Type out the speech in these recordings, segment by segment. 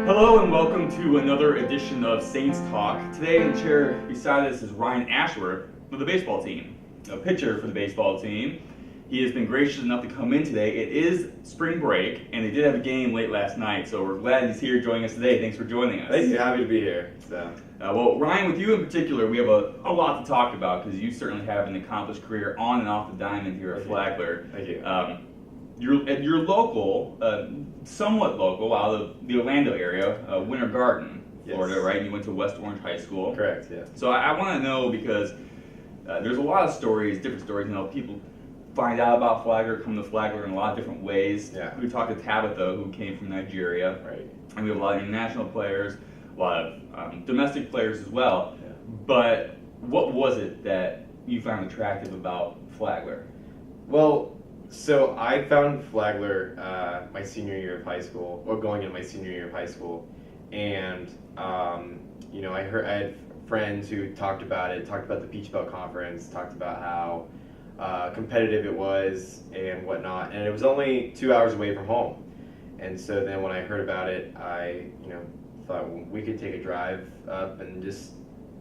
Hello and welcome to another edition of Saints Talk. Today in the chair beside us is Ryan Ashworth for the baseball team, a pitcher for the baseball team. He has been gracious enough to come in today. It is spring break, and they did have a game late last night, so we're glad he's here joining us today. Thanks for joining us. Thank you. Happy to be here. Well, Ryan, with you in particular, we have a lot to talk about because you certainly have an accomplished career on and off the diamond here at Flagler. Thank you. You're local, somewhat local, out of the Orlando area, Winter Garden, Florida, Yes. right? And you went to West Orange High School. Correct, yeah. So I want to know because there's a lot of stories, different stories. You know, people find out about Flagler, come to Flagler in a lot of different ways. Yeah. We talked to Tabitha, who came from Nigeria. Right. And we have a lot of international players, a lot of domestic players as well. Yeah. But what was it that you found attractive about Flagler? Well, so I found Flagler my senior year of high school, or going into my senior year of high school, and I had friends who talked about it, talked about the Peach Belt Conference, talked about how competitive it was and whatnot, and it was only 2 hours away from home. And so then when I heard about it, I thought we could take a drive up and just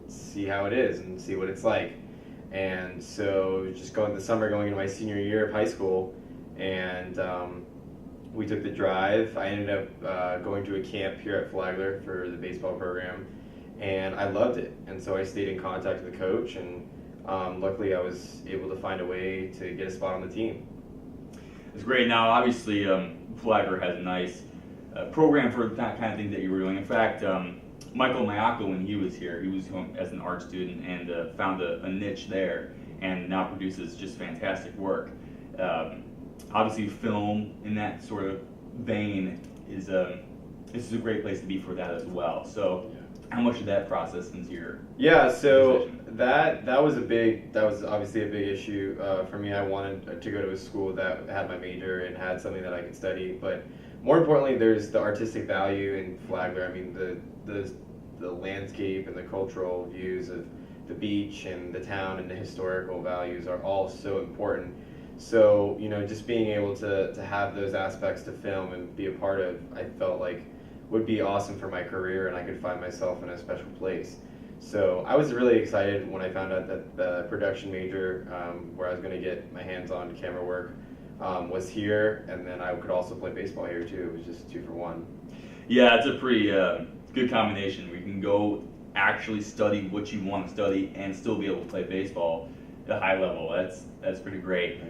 see how it is and see what it's like. And so just going into my senior year of high school, and we took the drive. I ended up going to a camp here at Flagler for the baseball program, and I loved it. And so I stayed in contact with the coach, and luckily I was able to find a way to get a spot on the team. It's great. Now, obviously, Flagler has a nice program for that kind of thing that you were doing. In fact, Michael Mayako, when he was here, he was home as an art student and found a niche there, and now produces just fantastic work. Obviously, film in that sort of vein is this is a great place to be for that as well. So, how much did that process into your So decision? that was obviously a big issue for me. I wanted to go to a school that had my major and had something that I could study, but more importantly, there's the artistic value in Flagler. I mean, the landscape and the cultural views of the beach and the town and the historical values are all so important. So, just being able to have those aspects to film and be a part of, I felt like would be awesome for my career, and I could find myself in a special place. So I was really excited when I found out that the production major, where I was going to get my hands on camera work, was here, and then I could also play baseball here too. It was just 2 for 1. Yeah, it's a pretty good combination. We can go actually study what you want to study and still be able to play baseball at a high level. That's pretty great.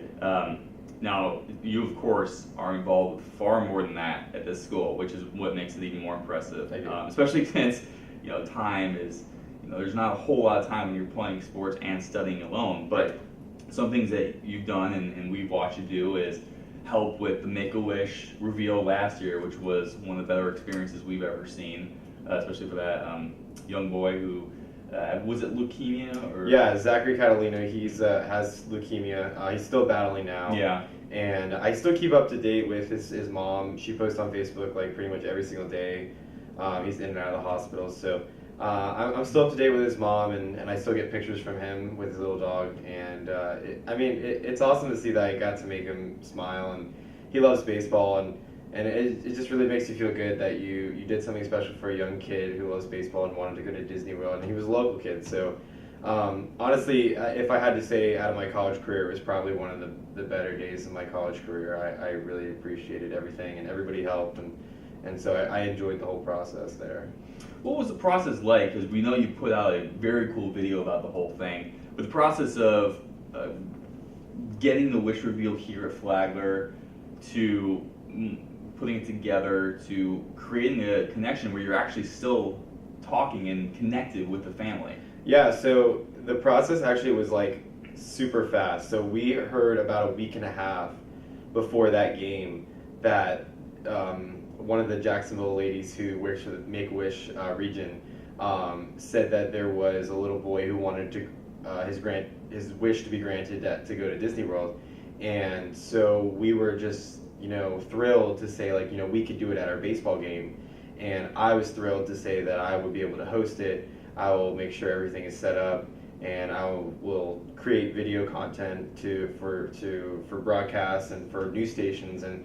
Now, you of course are involved with far more than that at this school, which is what makes it even more impressive. Especially since time is there's not a whole lot of time when you're playing sports and studying alone. But some things that you've done and we've watched you do is help with the Make-A-Wish reveal last year, which was one of the better experiences we've ever seen, especially for that young boy who was it leukemia or? Yeah, Zachary Catalina. He's has leukemia. He's still battling now. Yeah. And I still keep up to date with his mom. She posts on Facebook like pretty much every single day. He's in and out of the hospital, so I'm still up to date with his mom, and I still get pictures from him with his little dog. And it's awesome to see that I got to make him smile, and he loves baseball, and it just really makes you feel good that you did something special for a young kid who loves baseball and wanted to go to Disney World, and he was a local kid. So honestly, if I had to say out of my college career, it was probably one of the better days of my college career. I really appreciated everything, and everybody helped, and so I enjoyed the whole process there. What was the process like? Because we know you put out a very cool video about the whole thing. But the process of getting the wish reveal here at Flagler to putting it together to creating a connection where you're actually still talking and connected with the family. Yeah, so the process actually was like super fast. So we heard about a week and a half before that game that one of the Jacksonville ladies who works for the Make-A-Wish region said that there was a little boy who wanted to his wish to be granted to go to Disney World, and so we were just thrilled to say like we could do it at our baseball game, and I was thrilled to say that I would be able to host it. I will make sure everything is set up, and I will create video content for broadcasts and for news stations, and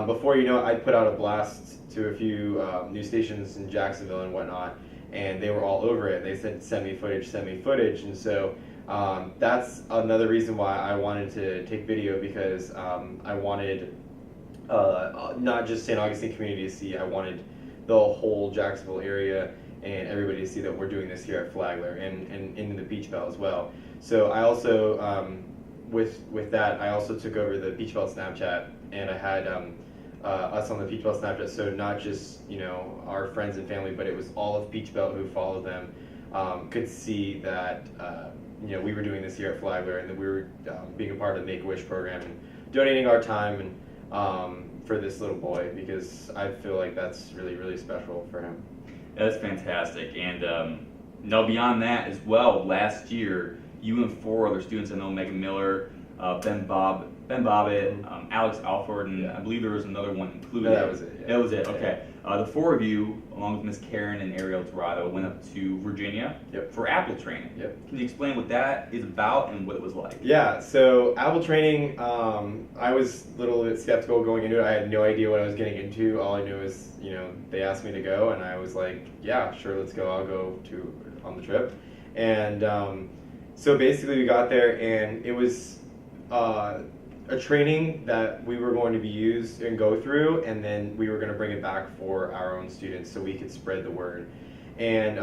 Before you know it, I put out a blast to a few news stations in Jacksonville and whatnot, and they were all over it. They said, send me footage, and so that's another reason why I wanted to take video, because I wanted not just St. Augustine community to see, I wanted the whole Jacksonville area and everybody to see that we're doing this here at Flagler and in the Peach Belt as well. So I also, with that, I also took over the Peach Belt Snapchat, and I had us on the Peach Belt Snapchat, so not just, you know, our friends and family, but it was all of Peach Belt who followed them could see that you know, we were doing this here at Flagler, and that we were being a part of the Make-A-Wish program and donating our time and for this little boy, because I feel like that's really, really special for him. That's fantastic. And now beyond that as well, last year you and 4 other students, I know Megan Miller, Ben Bobbitt, Alex Alford, and I believe there was another one included. No, that was it. Yeah. That was it. Okay. The 4 of you, along with Miss Karen and Ariel Dorado, went up to Virginia for apple training. Can you explain what that is about and what it was like? Yeah. So apple training, I was a little bit skeptical going into it. I had no idea what I was getting into. All I knew is, you know, they asked me to go, and I was like, yeah, sure, let's go. I'll go on the trip. And so basically, we got there, and it was a training that we were going to be used and go through, and then we were going to bring it back for our own students so we could spread the word. And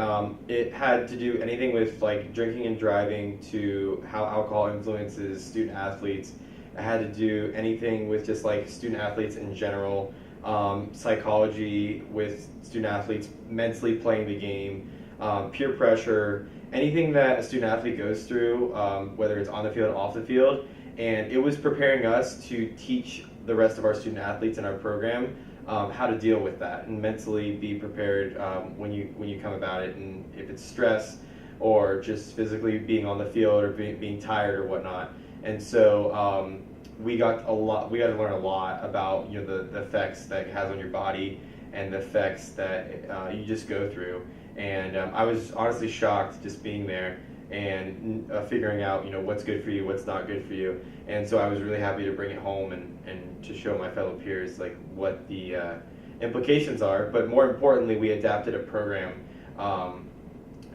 it had to do anything with like drinking and driving to how alcohol influences student athletes. It had to do anything with just like student athletes in general, psychology with student athletes mentally playing the game, peer pressure, anything that a student athlete goes through, whether it's on the field or off the field. And it was preparing us to teach the rest of our student athletes in our program how to deal with that and mentally be prepared when you come about it, and if it's stress or just physically being on the field or being tired or whatnot. And so we got to learn a lot about, you know, the effects that it has on your body and the effects that you just go through. And I was honestly shocked just being there and figuring out, you know, what's good for you, what's not good for you. And so I was really happy to bring it home and to show my fellow peers like what the implications are. But more importantly, we adapted a program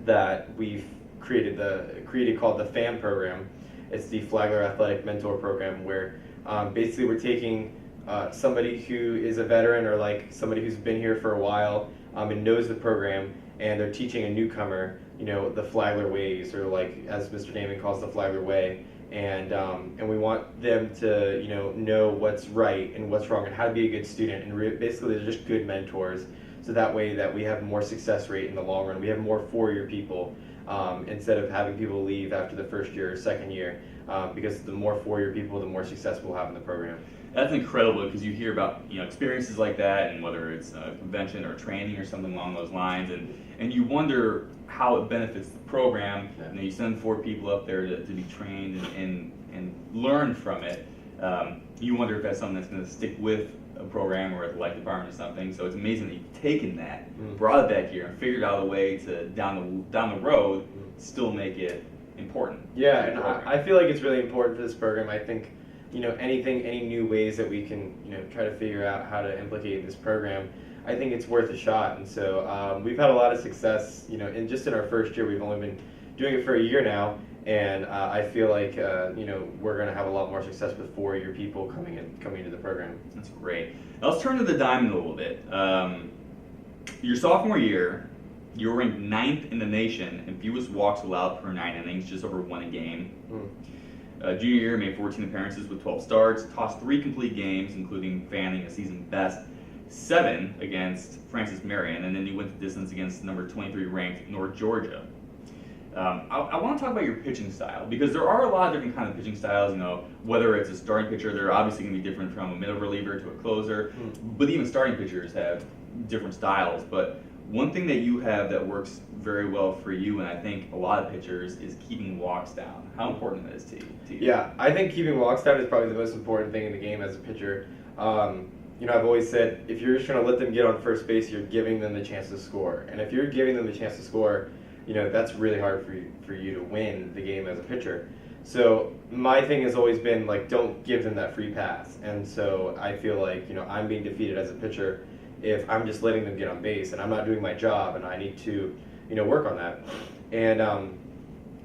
that we've created called the FAM program. It's the Flagler Athletic Mentor Program, where basically we're taking somebody who is a veteran or like somebody who's been here for a while and knows the program, and they're teaching a newcomer, you know, the Flagler ways, or like as Mr. Damon calls the Flagler way, and we want them to, you know what's right and what's wrong and how to be a good student, and basically they're just good mentors, so that way that we have more success rate in the long run. We have more 4-year people instead of having people leave after the first year or second year, because the more 4-year people, the more success we'll have in the program. That's incredible, because you hear about, you know, experiences like that, and whether it's a convention or training or something along those lines, and you wonder how it benefits the program. You know, you send 4 people up there to be trained and learn from it. You wonder if that's something that's going to stick with a program or at the life department or something. So it's amazing that you've taken that, brought it back here, and figured out a way to down the road still make it important. Yeah, and I feel like it's really important for this program. I think, you know, any new ways that we can, you know, try to figure out how to implicate this program, I think it's worth a shot. And so we've had a lot of success, you know, in our first year. We've only been doing it for a year now, and I feel like you know, we're going to have a lot more success with 4-year people coming into the program. That's great. Now let's turn to the diamond a little bit. Your sophomore year, you were ranked 9th in the nation in fewest walks allowed per 9 innings, just over 1 a game. Junior year, made 14 appearances with 12 starts, tossed 3 complete games, including fanning a season best 7 against Francis Marion, and then you went the distance against number 23 ranked North Georgia. I want to talk about your pitching style, because there are a lot of different kind of pitching styles. You know, whether it's a starting pitcher, they're obviously going to be different from a middle reliever to a closer, but even starting pitchers have different styles. But one thing that you have that works very well for you, and I think a lot of pitchers, is keeping walks down. How important that is to you? Yeah, I think keeping walks down is probably the most important thing in the game as a pitcher. You know, I've always said, if you're just trying to let them get on first base, you're giving them the chance to score. And if you're giving them the chance to score, you know, that's really hard for you to win the game as a pitcher. So my thing has always been like, don't give them that free pass. And so I feel like, I'm being defeated as a pitcher if I'm just letting them get on base and I'm not doing my job, and I need to, work on that.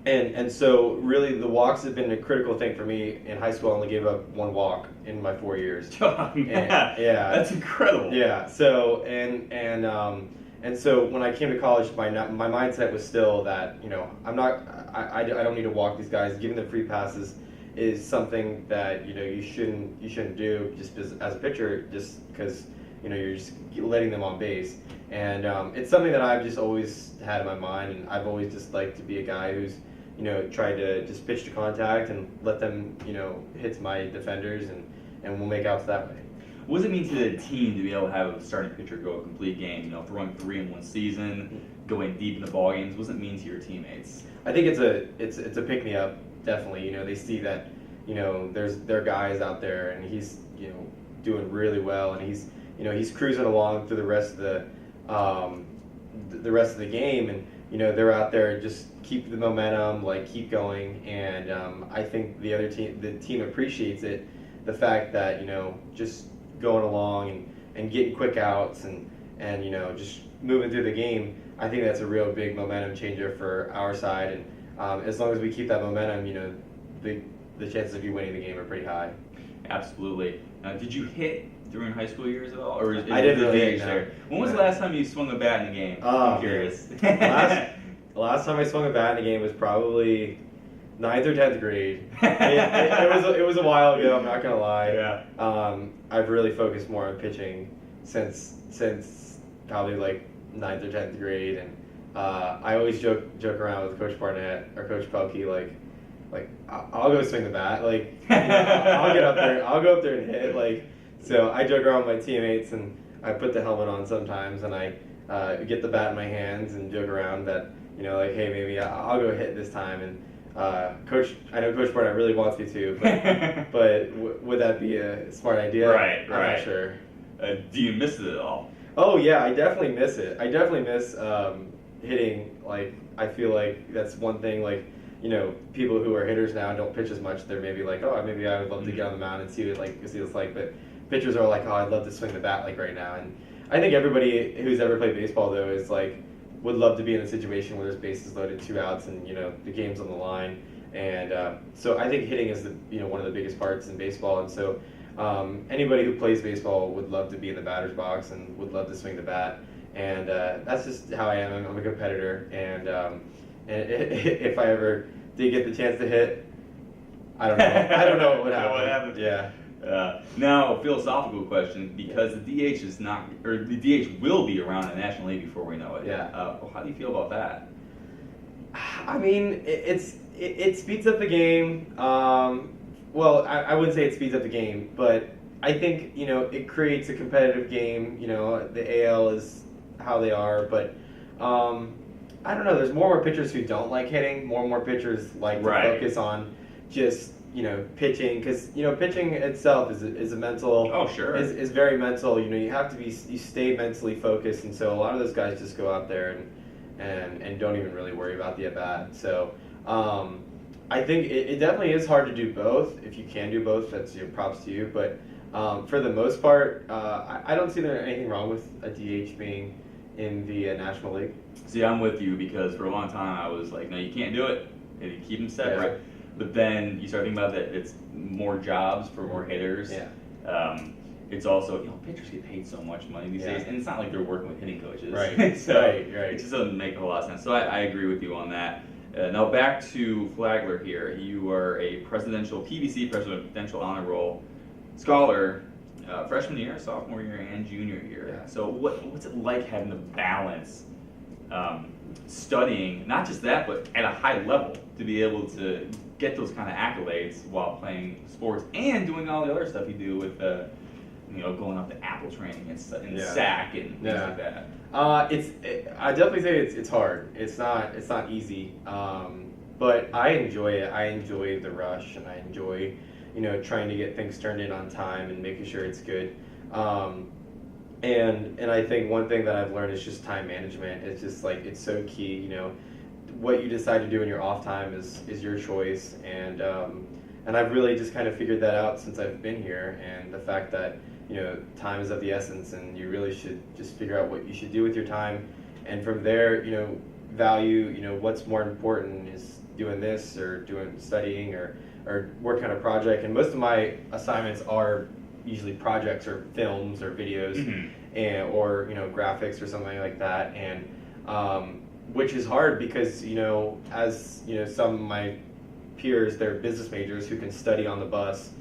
And so really the walks have been a critical thing for me. In high school, I only gave up 1 walk in my 4 years. Oh, man. Yeah, That's incredible. Yeah. So and so when I came to college, my mindset was still that I don't need to walk these guys. Giving them free passes is something that you shouldn't do just as a pitcher, just because you're just letting them on base. And it's something that I've just always had in my mind, and I've always just liked to be a guy who's tried to just pitch to contact and let them hit my defenders, and we'll make outs that way. What does it mean to the team to be able to have a starting pitcher go a complete game? Throwing 3 in one season, going deep into ball games. What does it mean to your teammates? I think it's a pick me up, definitely. They see that there are guys out there, and he's doing really well, and he's cruising along through the rest of the game, and they're out there just keep the momentum, like keep going, and I think the team appreciates it, the fact that just going along and getting quick outs and just moving through the game. I think that's a real big momentum changer for our side, and as long as we keep that momentum, the chances of you winning the game are pretty high. Absolutely. Did you hit during high school years at all, or is I didn't really DH there? When was the last time you swung a bat in a game? Oh, I'm curious. Last time I swung a bat in a game was probably 9th or 10th grade. It was a while ago. I'm not gonna lie. Yeah. I've really focused more on pitching since probably like 9th or 10th grade, and I always joke around with Coach Barnett or Coach Pelkey, like I'll go swing the bat, like I'll go up there and hit, like. So I joke around with my teammates, and I put the helmet on sometimes, and I get the bat in my hands and joke around that like, hey, maybe I'll go hit this time. And I know Coach Barnett really wants me to, but would that be a smart idea? Right. I'm not sure. Do you miss it at all? Oh yeah, I definitely miss it. I definitely miss hitting. Like, I feel like that's one thing. Like, people who are hitters now don't pitch as much. They're maybe like, oh, maybe I would love to get on the mound and see what it's like. But pitchers are like, oh, I'd love to swing the bat like right now. And I think everybody who's ever played baseball though is like, would love to be in a situation where there's bases loaded, 2 outs, and the game's on the line. And so I think hitting is one of the biggest parts in baseball. And so anybody who plays baseball would love to be in the batter's box and would love to swing the bat. And that's just how I am. I'm a competitor, and if I ever did get the chance to hit, I don't know what would happen. What happened? Yeah. Now, a philosophical question, because the DH is not, or the DH will be around in the National League before we know it. Yeah. How do you feel about that? I mean, it speeds up the game. Well, I wouldn't say it speeds up the game, but I think it creates a competitive game. The AL is how they are, but I don't know. There's more and more pitchers who don't like hitting. More and more pitchers like to focus on just pitching, because pitching itself is a mental. Oh, sure. Is very mental. You have to you stay mentally focused, and so a lot of those guys just go out there and don't even really worry about the at bat. So I think it definitely is hard to do both. If you can do both, that's props to you. But for the most part, I don't see there anything wrong with a DH being in the National League. See, I'm with you, because for a long time I was like, no, you can't do it, and you keep them separate. Yeah. But then you start thinking about that it's more jobs for more hitters. Yeah. It's also, pitchers get paid so much money these days, and it's not like they're working with hitting coaches. Right. So right. It just doesn't make a whole lot of sense. So I agree with you on that. Now back to Flagler here. You are a PVC Presidential Honor Roll scholar, freshman year, sophomore year, and junior year. Yeah. So what's it like having to balance studying, not just that, but at a high level, to be able to get those kind of accolades while playing sports and doing all the other stuff you do with going up to apple training and SAC and things like that? I definitely say it's hard. It's not easy. But I enjoy it. I enjoy the rush, and I enjoy trying to get things turned in on time and making sure it's good. And I think one thing that I've learned is just time management. It's just like, it's so key. what you decide to do in your off time is your choice, and I've really just kind of figured that out since I've been here, and the fact that time is of the essence, and you really should just figure out what you should do with your time, and from there value what's more important is doing this or doing studying or working on a project. And most of my assignments are usually projects or films or videos, and or graphics or something like that, and which is hard because as some of my peers, they're business majors who can study on the bus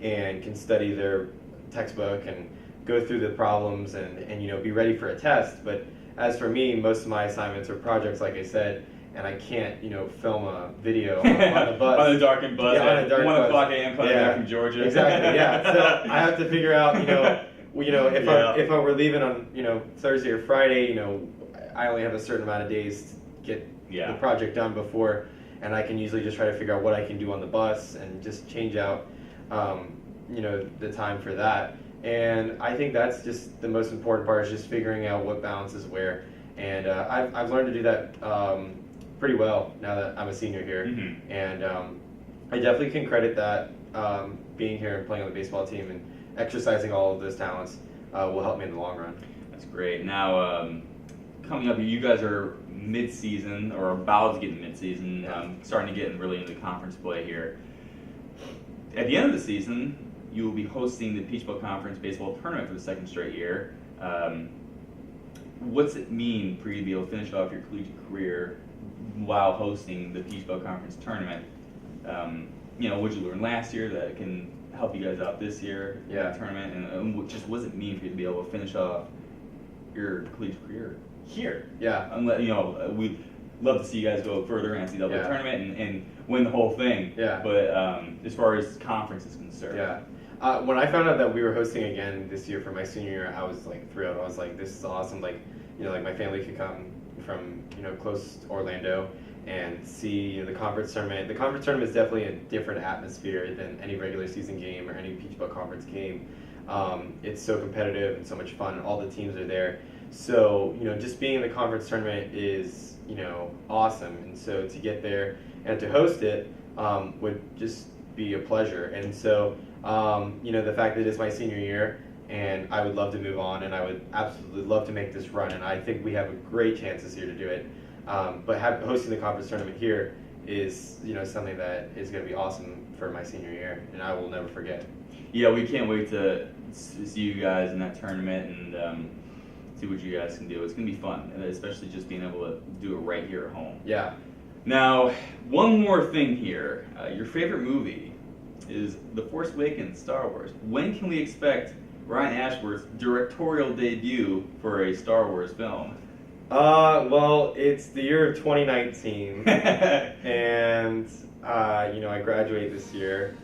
and can study their textbook and go through the problems and be ready for a test. But as for me, most of my assignments are projects, like I said, and I can't film a video on the bus. On a darkened bus on a dark 1 bus. o'clock a.m. coming back from Georgia. Exactly, yeah. So I have to figure out, if I were leaving on Thursday or Friday, I only have a certain amount of days to get the project done before, and I can usually just try to figure out what I can do on the bus and just change out the time for that. And I think that's just the most important part, is just figuring out what balances where. And I've learned to do that pretty well now that I'm a senior here. And I definitely can credit that being here and playing on the baseball team and exercising all of those talents will help me in the long run. That's great. Now, coming up, you guys are mid-season or about to get in mid-season, starting to get really into conference play here. At the end of the season, you will be hosting the Peach Bowl Conference baseball tournament for the second straight year. What's it mean for you to be able to finish off your collegiate career while hosting the Peach Bowl Conference tournament? What did you learn last year that can help you guys out this year in the tournament? And what does it mean for you to be able to finish off your collegiate career here? Yeah. We'd love to see you guys go further in NCAA tournament and win the whole thing. Yeah. But as far as conference is concerned. When I found out that we were hosting again this year for my senior year, I was like thrilled. I was like, this is awesome. Like, my family could come from, close to Orlando and see the conference tournament. The conference tournament is definitely a different atmosphere than any regular season game or any Peach Bowl Conference game. It's so competitive and so much fun. All the teams are there. So, just being in the conference tournament is, awesome. And so to get there and to host it would just be a pleasure. And so, the fact that it's my senior year and I would love to move on, and I would absolutely love to make this run, and I think we have a great chance this year to do it. But hosting the conference tournament here is, something that is going to be awesome for my senior year, and I will never forget. Yeah, we can't wait to see you guys in that tournament and see what you guys can do. It's going to be fun, especially just being able to do it right here at home. Yeah. Now, one more thing here. Your favorite movie is The Force Awakens, Star Wars. When can we expect Ryan Ashworth's directorial debut for a Star Wars film? Well, it's the year of 2019, and I graduate this year,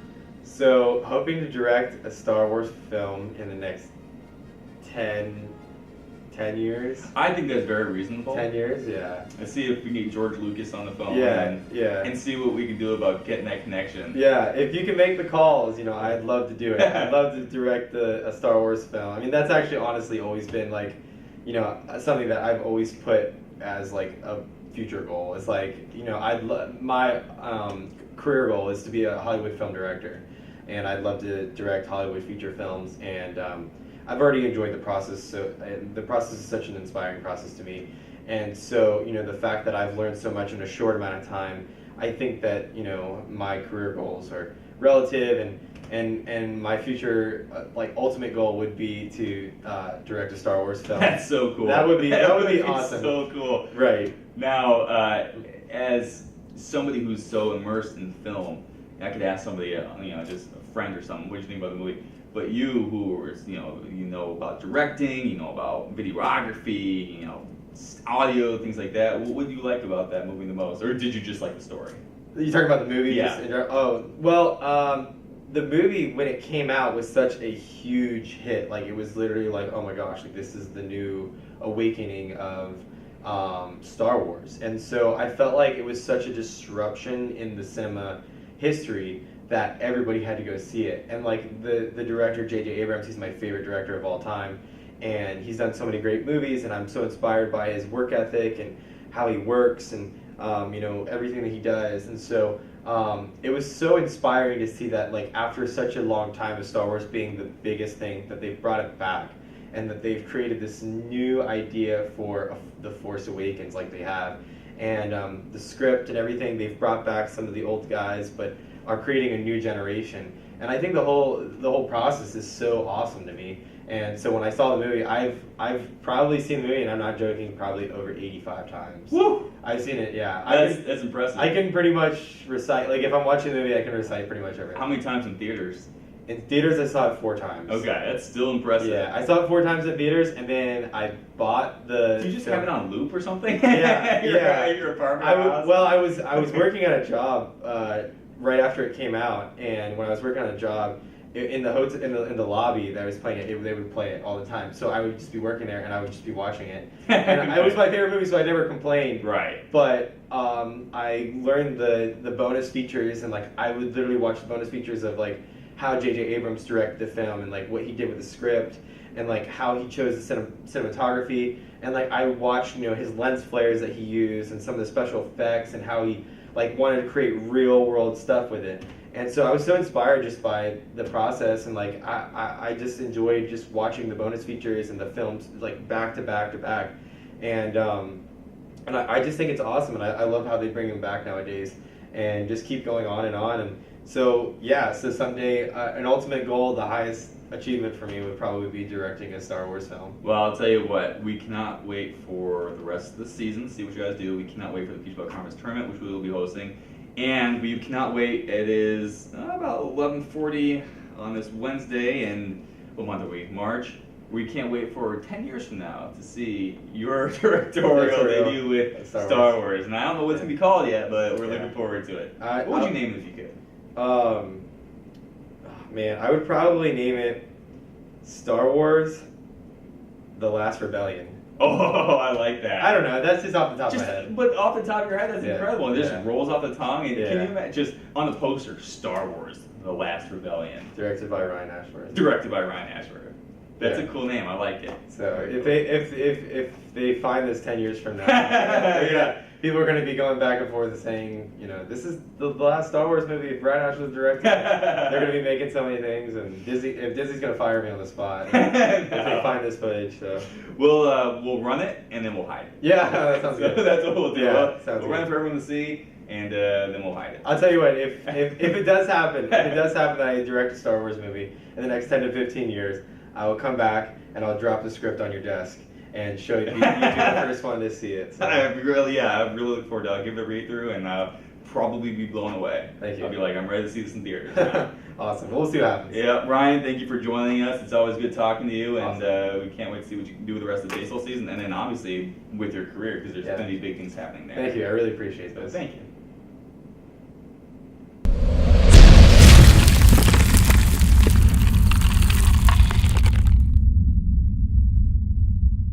so hoping to direct a Star Wars film in the next 10 years. I think that's very reasonable. 10 years, yeah. Let's see if we can get George Lucas on the phone. Yeah. And see what we can do about getting that connection. Yeah, if you can make the calls, I'd love to do it. I'd love to direct a Star Wars film. I mean, that's actually honestly always been like, something that I've always put as like a future goal. It's like, my career goal is to be a Hollywood film director, and I'd love to direct Hollywood feature films, and I've already enjoyed the process. So the process is such an inspiring process to me, and so the fact that I've learned so much in a short amount of time, I think that my career goals are relative, and my future ultimate goal would be to direct a Star Wars film. That's so cool. That would be awesome. So cool. Right. Now, as somebody who's so immersed in film, I could ask somebody, just a friend or something, what do you think about the movie? But you, who is, about directing, about videography, audio, things like that. What do you like about that movie the most, or did you just like the story? You talking about the movie? Yeah. The movie when it came out was such a huge hit. Like, it was literally like, oh my gosh, like this is the new awakening of Star Wars. And so I felt like it was such a disruption in the cinema history that everybody had to go see it. And like the director, J.J. Abrams, he's my favorite director of all time. And he's done so many great movies, and I'm so inspired by his work ethic and how he works. And everything that he does. And so it was so inspiring to see that, like, after such a long time of Star Wars being the biggest thing, that they've brought it back and that they've created this new idea for The Force Awakens, like they have. And the script and everything, they've brought back some of the old guys, but are creating a new generation. And I think the whole process is so awesome to me. And so when I saw the movie, I've probably seen the movie, and I'm not joking, probably over 85 times. Woo! I've seen it, yeah. That's impressive. I can pretty much recite, like, if I'm watching the movie, I can recite pretty much everything. How many times in theaters? In theaters, I saw it 4 times. Okay, that's still impressive. Yeah, I saw it 4 times in theaters, and then I bought the. Did you just have it on loop or something? Yeah, yeah. Your apartment house? Well, I was working at a job right after it came out, and when I was working on a job in the hotel, in the lobby that I was playing it, they would play it all the time. So I would just be working there, and I would just be watching it. And it was my favorite movie, so I never complained. Right. But I learned the bonus features, and like I would literally watch the bonus features of like how J.J. Abrams directed the film, and like what he did with the script, and like how he chose the cinematography, and like I watched his lens flares that he used, and some of the special effects, and how he like wanted to create real world stuff with it. And so I was so inspired just by the process, and like I just enjoyed just watching the bonus features and the films like back to back to back, and I just think it's awesome, and I love how they bring them back nowadays, and just keep going on. And so yeah, so someday an ultimate goal, the highest achievement for me would probably be directing a Star Wars film. Well, I'll tell you what, we cannot wait for the rest of the season, see what you guys do. We cannot wait for the Peach Belt Conference Tournament, which we will be hosting. And we cannot wait. It is about 11:40 on this Wednesday, and what month are we? March. We can't wait for 10 years from now to see your directorial debut with Star Wars. And I don't know what it's going to be called yet, but we're looking forward to it. What would you name it if you could? Man, I would probably name it Star Wars The Last Rebellion. Oh, I like that. I don't know. That's just off the top of my head. But off the top of your head, that's incredible. It just rolls off the tongue. And yeah. Can you imagine, just on the poster, Star Wars, The Last Rebellion. Directed by Ryan Ashworth. Directed by Ryan Ashworth. That's a cool name. I like it. So if they find this 10 years from now, people are going to be going back and forth and saying, this is the last Star Wars movie Ryan Ashworth directed. They're going to be making so many things, and Disney's going to fire me on the spot if they find this footage. So we'll run it and then we'll hide it. Yeah, that sounds good. That's what we'll do. Yeah, we'll run it for everyone to see, and then we'll hide it. I'll tell you what, if it does happen, that I direct a Star Wars movie in the next 10 to 15 years, I will come back and I'll drop the script on your desk and show you. You'll be the first one to see it. So. I really look forward to it. I'll give it a read through and probably be blown away. Thank you. I'll be like, I'm ready to see this in theaters now. Awesome. We'll see what happens. Yeah, Ryan, thank you for joining us. It's always good talking to you, and awesome. We can't wait to see what you can do with the rest of the baseball season, and then obviously with your career, because there's going to be big things happening there. Thank you. I really appreciate this. Thank you.